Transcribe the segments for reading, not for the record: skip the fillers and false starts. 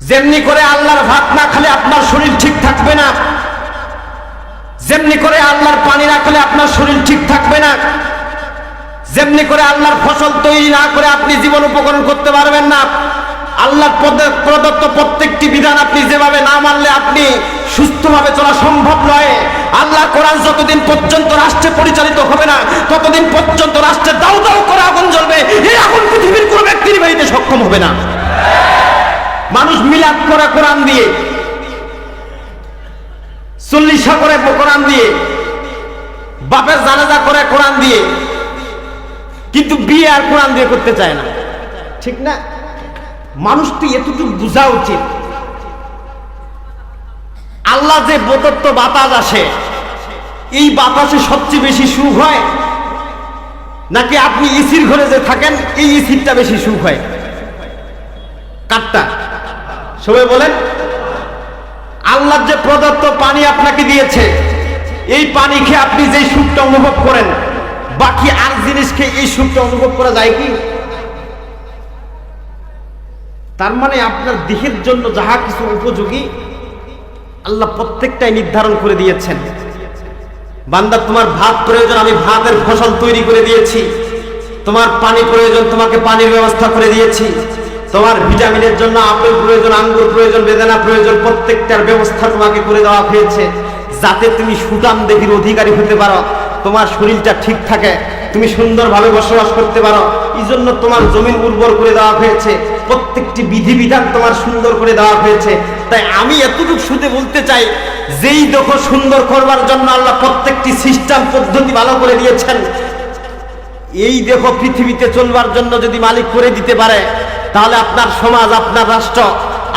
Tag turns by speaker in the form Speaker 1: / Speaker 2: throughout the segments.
Speaker 1: যেমনি করে আল্লাহর ভাত না খেলে আপনার শরীর ঠিক থাকবে না, যেমনি করে আল্লাহর পানি না খেলে আপনার শরীর ঠিক থাকবে না, যেমনি করে আল্লাহর ফসল তৈরি না করে আপনি জীবন উপকরণ করতে পারবেন না। আল্লাহর প্রদত্ত প্রত্যেকটি বিধান আপনি যেভাবে না মানলে আপনি সুস্থভাবে চলা সম্ভব নয়। আল্লাহর কোরআন যতদিন পর্যন্ত রাষ্ট্রে পরিচালিত হবে না ততদিন পর্যন্ত রাষ্ট্রে দাউ দাউ করে আগুন জ্বলবে। এই আগুন পৃথিবীর কোনো ব্যক্তির বাড়িতে সক্ষম হবে না। মানুষ মিলাদ করে কোরআন দিয়ে, চল্লিশা করে কোরআন দিয়ে, বাপের জানাজা করে কোরআন দিয়ে, কিন্তু বিয়ে আর কোরআন দিয়ে করতে চায় না, ঠিক না? মানুষ তো এতটুকু বোঝা উচিত, আল্লাহ যে প্রদত্ত বাতাস আসে, এই বাতাসে সবচেয়ে বেশি সুখ হয় নাকি আপনি এসির ঘরে যে থাকেন এই এসিরটা বেশি সুখ হয়? কারটা? সবাই বলেন। আল্লাহ যে প্রদত্ত পানি আপনাকে দিয়েছে, এই পানি খেয়ে আপনি যে সুখটা অনুভব করেন, বাকি আর জিনিস খেয়ে এই সুখটা অনুভব করা যায় কি? তার মানে আপনার দেহের জন্য যাহা কিছু উপযোগী আল্লাহ প্রত্যেকটাই নির্ধারণ করে দিয়েছেন। বান্দা, তোমার ভাত প্রয়োজন, আমি ভাতের ফসল তৈরি করে দিয়েছি। তোমার পানি প্রয়োজন, তোমাকে পানির ব্যবস্থা করে দিয়েছি। তোমার ভিটামিনের জন্য আপেল প্রয়োজন, আঙ্গুর প্রয়োজন, বেদানা প্রয়োজন, প্রত্যেকটার ব্যবস্থা তোমাকে করে দেওয়া হয়েছে যাতে তুমি সুঠাম দেহের অধিকারী হতে পারো, তোমার শরীরটা ঠিক থাকে, তুমি সুন্দরভাবে বসবাস করতে পারো। এই জন্য তোমার জমিন উর্বর করে দেওয়া হয়েছে, প্রত্যেকটি বিধিবিধান তোমার সুন্দর করে দেওয়া হয়েছে। তাই আমি এতটুকু শুধু বলতে চাই, যেই দেখো সুন্দর করবার জন্য আল্লাহ প্রত্যেকটি সিস্টেম পদ্ধতি ভালো করে দিয়েছেন, এই দেখো পৃথিবীতে চলবার জন্য যদি মালিক করে দিতে পারে, তাহলে আপনার সমাজ, আপনার রাষ্ট্র,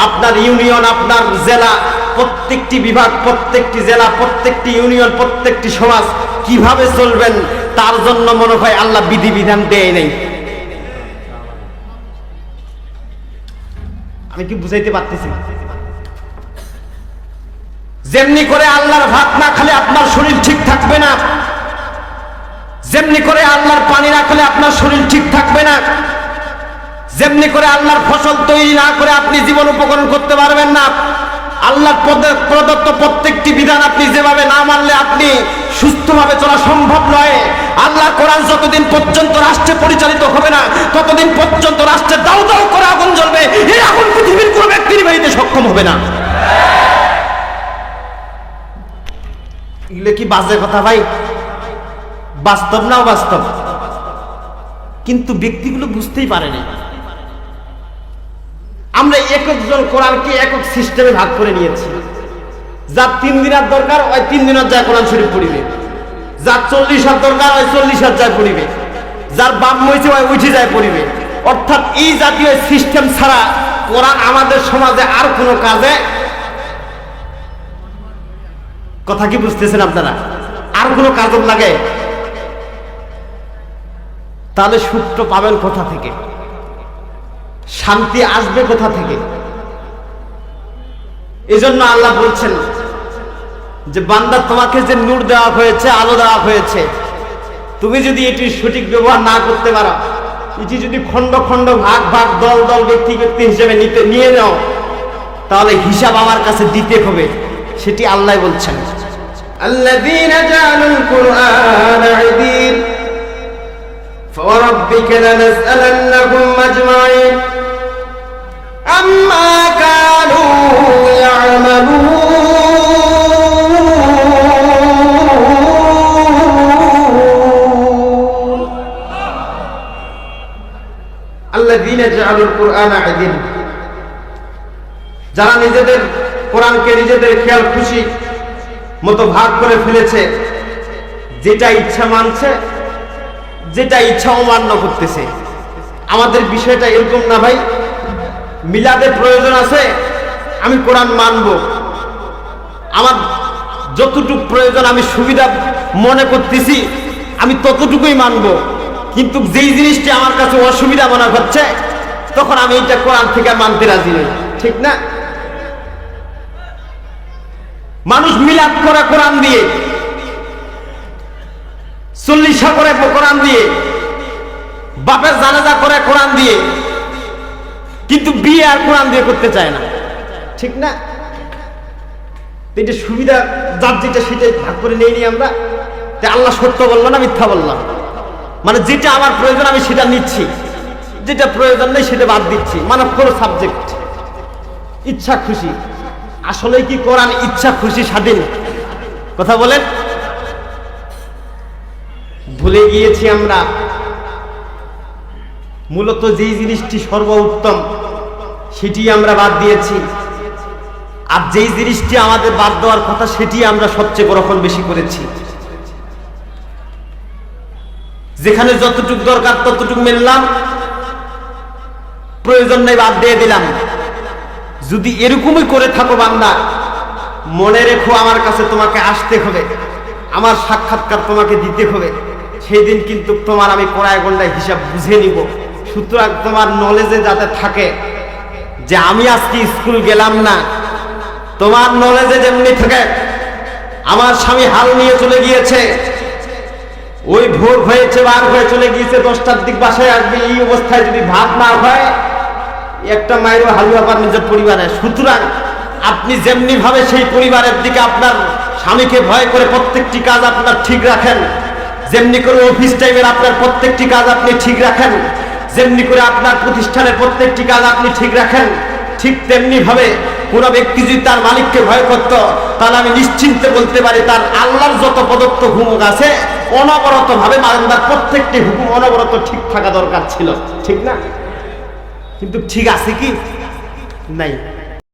Speaker 1: আপনার ইউনিয়ন, আপনার জেলা, প্রত্যেকটি বিভাগ, প্রত্যেকটি জেলা, প্রত্যেকটি ইউনিয়ন, প্রত্যেকটি সমাজ কিভাবে চলবেন তার জন্য মনে হয় আল্লাহ বিধিবিধান দেয় নেই। আমি কি বুঝাইতে পারতেছি? যেমনি করে আল্লাহর ভাত না খেলে আপনার শরীর ঠিক থাকবে না, যেমনি করে আল্লাহর পানি না খেলে আপনার শরীর ঠিক থাকবে না, যেমনি করে আল্লাহর ফসল তৈরি না করে আপনি জীবন উপকরণ করতে পারবেন না, আল্লাহর প্রদত্ত প্রত্যেকটি বিধান আপনি যেভাবে না মানলে আপনি সুস্থভাবে চলা সম্ভব নয়। আল্লাহর কোরআন যতদিন পর্যন্ত রাষ্ট্রে পরিচালিত হবে না ততদিন পর্যন্ত রাষ্ট্রে দাউ দাউ করে আগুন জ্বলবে। এই আগুন পৃথিবীর কোনো ব্যক্তির বাড়িতে সক্ষম হবে না। এগুলো কি বাজে কথা ভাই? বাস্তব না বাস্তব? কিন্তু ব্যক্তিগুলো বুঝতেই পারেনি। আমরা একজন কোরআনকে একক সিস্টেমে ভাগ করে নিয়েছি। যার 3 দিনের দরকার ওই 3 দিনের যায় কোরআন শরীফ পড়িবে, যার 40 হাত দরকার ওই 40 হাত যায় পড়িবে, যার বাম হয়েছে ওই উঠে যায় পড়িবে। অর্থাৎ এই জাতীয় সিস্টেম ছাড়া কোরআন আমাদের সমাজে আর কোনো কাজে, কথা কি বুঝতেছেন আপনারা? আর কোনো কাজ লাগে? তাহলে সুখটা পাবেন কোথা থেকে? শান্তি আসবে কোথা থেকে? এজন্য আল্লাহ বলছেন যে বান্দা, তোমাকে যে নূর দেওয়া হয়েছে, আলো দেওয়া হয়েছে, তুমি যদি এটির সঠিক ব্যবহার না করতে পারো, এটি যদি খন্ড খন্ড, ভাগ ভাগ, দল দল, ব্যক্তি ব্যক্তি হিসেবে নিয়ে নাও, তাহলে হিসাব আমার কাছে দিতে হবে। সেটি আল্লাহ বলছেন, আল্লাযীনা জাআলুল কুরআনা ঈদিন ফাওয়ারাব্বিকা লানাসআলান্নাহুম আজমাঈন আম্মা কানু ইয়া'মালুন। আল্লাযীনা জাআলুল কুরআনা ঈদিন, যারা নিজেদের কোরআনকে নিজেদের খেয়াল খুশি মতো ভাগ করে ফেলেছে, যেটা ইচ্ছা মানছে, যেটা ইচ্ছা অমান্য করতেছে। আমাদের বিষয়টা এরকম না ভাই। মিলাদের প্রয়োজন আছে, আমি কোরআন মানব, আমার যতটুকু প্রয়োজন আমি সুবিধা মনে করতেছি আমি ততটুকুই মানব, কিন্তু যেই জিনিসটা আমার কাছে অসুবিধা মনে হচ্ছে তখন আমি এটা কোরআন থেকে মানতে রাজি নই, ঠিক না? মানুষ মিলাদ করে কোরআন দিয়ে, চল্লিশা করে কোরআন দিয়ে, বাপের জানাজা করে কোরআন দিয়ে, কিন্তু বিয়ে আর কোরআন দিয়ে করতে চায় না। ঠিক না? এটা সুবিধা যার যেটা সেটাই ভাগ করে নিয়ে নিই আমরা। আল্লাহ সত্য বললো না মিথ্যা বললাম, মানে যেটা আমার প্রয়োজন আমি সেটা নিচ্ছি, যেটা প্রয়োজন নেই সেটা বাদ দিচ্ছি, মানে কোনো সাবজেক্ট ইচ্ছা খুশি। আসলে কি কোরআন ইচ্ছা খুশি স্বাধীন? কথা বলেন। ভুলে গিয়েছি আমরা মূলত যেই জিনিসটি সর্বোত্তম সেটি আমরা বাদ দিয়েছি, আর যেই জিনিসটি আমাদের বাদ দেওয়ার কথা সেটি আমরা সবচেয়ে গ্রহণ বেশি করেছি। যেখানে যতটুকু দরকার ততটুকু মেনলাম, প্রয়োজন নেই বাদ দিয়ে দিলাম। যদি এরকমই করে থাকো বান্দা, মনে রেখো আমার কাছে তোমাকে আসতে হবে, আমার সাক্ষাৎকার তোমাকে দিতে হবে। সেই দিন কিন্তু তোমার আমি কোড়ায় গন্ডায় হিসাব বুঝে নিব। সুতরাং তোমার নলেজে যাতে থাকে যে আমি আজকে স্কুল গেলাম না, তোমার নলেজে যেমনি থাকে আমার স্বামী হাল নিয়ে চলে গিয়েছে, ওই ভোর হয়েছে বার হয়ে চলে গিয়েছে, 10টার দিক বাসায় আসবে, এই অবস্থায় যদি ভাত না হয় একটা মায়েরও হালুয়া পার নিজের পরিবারে। সুতরাং আপনি যেমনি ভাবে সেই পরিবারের দিকে আপনার স্বামীকে ভয় করে প্রত্যেকটি কাজ আপনার ঠিক রাখেন, যেমনি করে অফিস টাইমের আপনার প্রত্যেকটি কাজ আপনি ঠিক রাখেন, যেমনি করে আপনার প্রতিষ্ঠানের প্রত্যেকটি কাজ আপনি ঠিক রাখেন, ঠিক তেমনি ভাবে কোন ব্যক্তি যদি তার মালিককে ভয় করত, তাহলে আমি নিশ্চিন্তে বলতে পারি তার আল্লাহর যত প্রদত্ত হুকুম আছে অনবরত ভাবে বান্দার প্রত্যেকটি হুকুম অনবরত ঠিক থাকা দরকার ছিল, ঠিক না? কিন্তু ঠিক আছে কি? নাই।